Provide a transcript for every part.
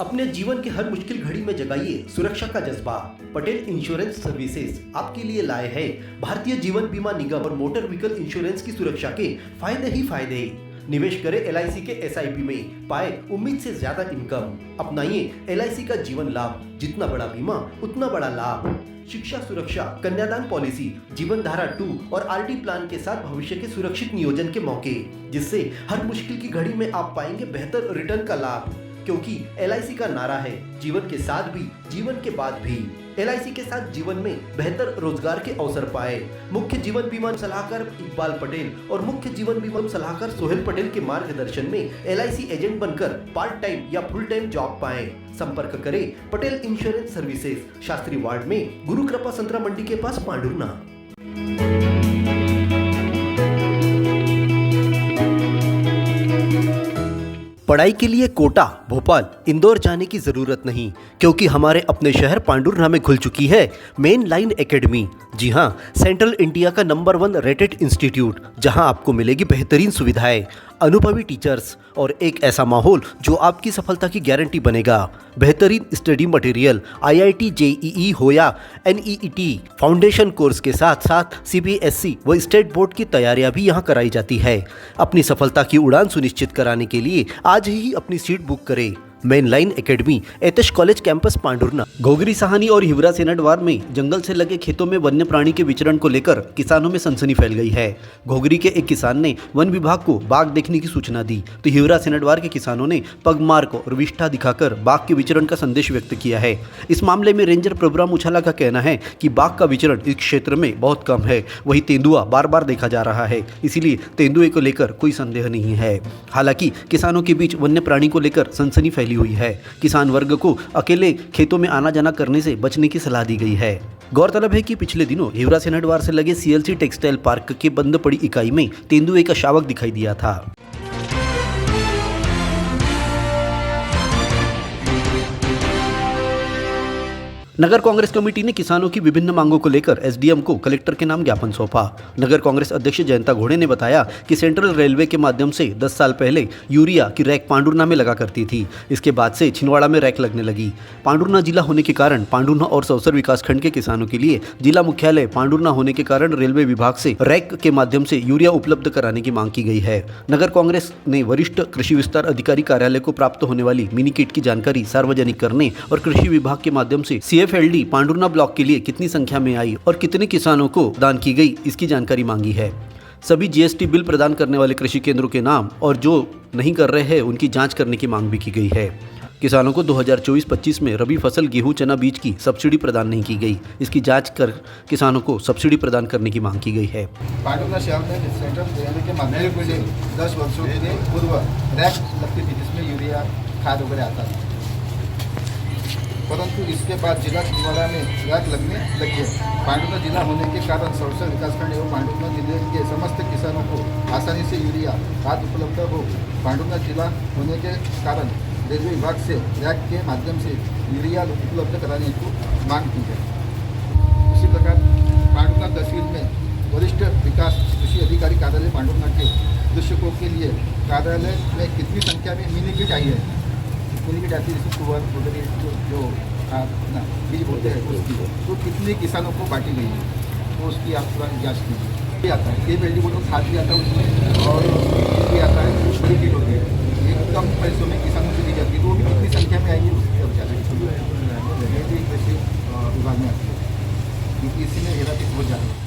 अपने जीवन के हर मुश्किल घड़ी में जगाइए सुरक्षा का जज्बा। पटेल इंश्योरेंस सर्विसेज आपके लिए लाए है भारतीय जीवन बीमा निगम और मोटर व्हीकल इंश्योरेंस की सुरक्षा के फायदे ही फायदे। निवेश करें LIC के SIP में, पाए उम्मीद से ज्यादा इनकम। अपनाइए LIC का जीवन लाभ, जितना बड़ा बीमा उतना बड़ा लाभ। शिक्षा सुरक्षा, कन्यादान पॉलिसी, जीवन धारा 2 और RD प्लान के साथ भविष्य के सुरक्षित नियोजन के मौके, जिससे हर मुश्किल की घड़ी में आप पाएंगे बेहतर रिटर्न का लाभ। क्योंकि LIC का नारा है जीवन के साथ भी जीवन के बाद भी। LIC के साथ जीवन में बेहतर रोजगार के अवसर पाए। मुख्य जीवन बीमा सलाहकार इकबाल पटेल और मुख्य जीवन बीमा सलाहकार सोहेल पटेल के मार्गदर्शन में LIC एजेंट बनकर पार्ट टाइम या फुल टाइम जॉब पाएं। संपर्क करें Patel insurance services, Shastri ward में, गुरु कृपा संतरा मंडी के पास, पांडुरना। पढ़ाई के लिए कोटा, भोपाल, इंदौर जाने की जरूरत नहीं, क्योंकि हमारे अपने शहर पांडुरना में खुल चुकी है मेन लाइन एकेडमी। जी हाँ, सेंट्रल इंडिया का नंबर 1 रेटेड इंस्टीट्यूट, जहां आपको मिलेगी बेहतरीन सुविधाएं, अनुभवी टीचर्स और एक ऐसा माहौल जो आपकी सफलता की गारंटी बनेगा। बेहतरीन स्टडी मटेरियल, IIT JEE हो या NEET फाउंडेशन कोर्स के साथ साथ CBSE व स्टेट बोर्ड की तैयारियां भी यहां कराई जाती है। अपनी सफलता की उड़ान सुनिश्चित कराने के लिए आज ही अपनी सीट बुक करें। Main line academy, Etash college campus, Pandhurna. Ghogri Sahani और हिवरा सेनटवार में जंगल से लगे खेतों में वन्य प्राणी के विचरण को लेकर किसानों में सनसनी फैल गई है। घोगरी के एक किसान ने वन विभाग को बाघ देखने की सूचना दी, तो हिवरा सेनटवार के किसानों ने पगमार्क और विष्ठा दिखाकर बाघ के विचरण का संदेश व्यक्त किया है। इस मामले में रेंजर प्रभुराम उछाला का कहना है कि बाघ का विचरण इस क्षेत्र में बहुत कम है। वही तेंदुआ बार बार देखा जा रहा है, इसीलिए तेंदुए को लेकर कोई संदेह नहीं है। हालांकि किसानों के बीच वन्य प्राणी को लेकर सनसनी फैली हुई है। किसान वर्ग को अकेले खेतों में आना जाना करने से बचने की सलाह दी गई है। गौरतलब है कि पिछले दिनों हिवरा सेनटवार से लगे CLC टेक्सटाइल पार्क के बंद पड़ी इकाई में तेंदुए का शावक दिखाई दिया था। नगर कांग्रेस कमेटी ने किसानों की विभिन्न मांगों को लेकर SDM को कलेक्टर के नाम ज्ञापन सौंपा। नगर कांग्रेस अध्यक्ष जयंता घोड़े ने बताया कि सेंट्रल रेलवे के माध्यम से 10 साल पहले यूरिया की रैक पांडुरना में लगा करती थी। इसके बाद से छिंदवाड़ा में रैक लगने लगी। पांडुरना जिला होने के कारण पांडुरना और सौसर विकासखंड के किसानों के लिए जिला मुख्यालय पांडुरना होने के कारण रेलवे विभाग से रैक के माध्यम से यूरिया उपलब्ध कराने की मांग की गई है। नगर कांग्रेस ने वरिष्ठ कृषि विस्तार अधिकारी कार्यालय को प्राप्त होने वाली मिनी किट की जानकारी सार्वजनिक करने और कृषि विभाग के माध्यम से CFLD पांडुरना ब्लॉक के लिए कितनी संख्या में आई और कितने किसानों को दान की गई, इसकी जानकारी मांगी है। सभी GST बिल प्रदान करने वाले कृषि केंद्रों के नाम और जो नहीं कर रहे हैं उनकी जांच करने की मांग भी की गई है। किसानों को 2024-25 में रबी फसल गेहूं चना बीज की सब्सिडी प्रदान नहीं की गई, इसकी जांच कर किसानों को सब्सिडी प्रदान करने की मांग की गई है। पांडुरना शहर में सेंट्रल रेलवे के माध्यम से 10 वर्षों के पूर्व रैक लगती थी, जिसमें यूरिया खाद वगैरह आता था, परंतु इसके बाद जिला छिंदवाड़ा में रैक लगने लगी है। पांडुरना जिला होने के कारण सौसर विकासखंड एवं पांडुरना जिले के समस्त किसानों को आसानी से यूरिया खाद उपलब्ध हो। पांडुरना जिला होने के कारण रेलवे विभाग से रैक के माध्यम से यूरिया उपलब्ध कराने की मांग की है। इसी प्रकार पांडुरना तहसील में वरिष्ठ विकास कृषि अधिकारी कार्यालय पांडुरना के कृषकों के लिए कार्यालय में कितनी संख्या में मिनी किट आई है, मिनी किट आती है, जैसे कुंवर वगैरह जो बीज बोलते हैं उसकी, तो कितने किसानों को बांटी गई है, तो उसकी आप थोड़ा जाँच कीजिए। ये आता है KFLD बोलो खाद भी आता है उसमें, और ये आता है बड़ी किट होती है, एक कम पैसों में किसानों को दी जाती है, तो वो भी कितनी संख्या में आएगी उसकी अब जाना कृषि विभाग में आती है, क्योंकि इसी में हेराफेरी बहुत ज़्यादा है।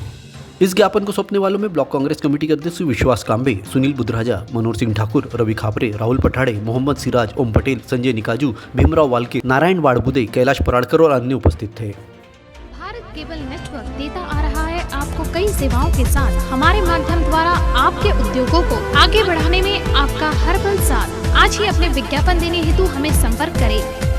इस ज्ञापन को सौंपने वालों में ब्लॉक कांग्रेस कमेटी के अध्यक्ष विश्वास कांबे, सुनील बुधराजा, मनोहर सिंह ठाकुर, रवि खापरे, राहुल पठाड़े, मोहम्मद सिराज, ओम पटेल, संजय निकाजू, भीमराव वाल्के, नारायण वाड़बुदे, कैलाश पराड़कर और अन्य उपस्थित थे। भारत केबल नेटवर्क देता आ रहा है आपको कई सेवाओं के साथ। हमारे माध्यम द्वारा आपके उद्योगों को आगे बढ़ाने में आपका हर पल साथ। आज ही अपने विज्ञापन देने हेतु हमें संपर्क करें।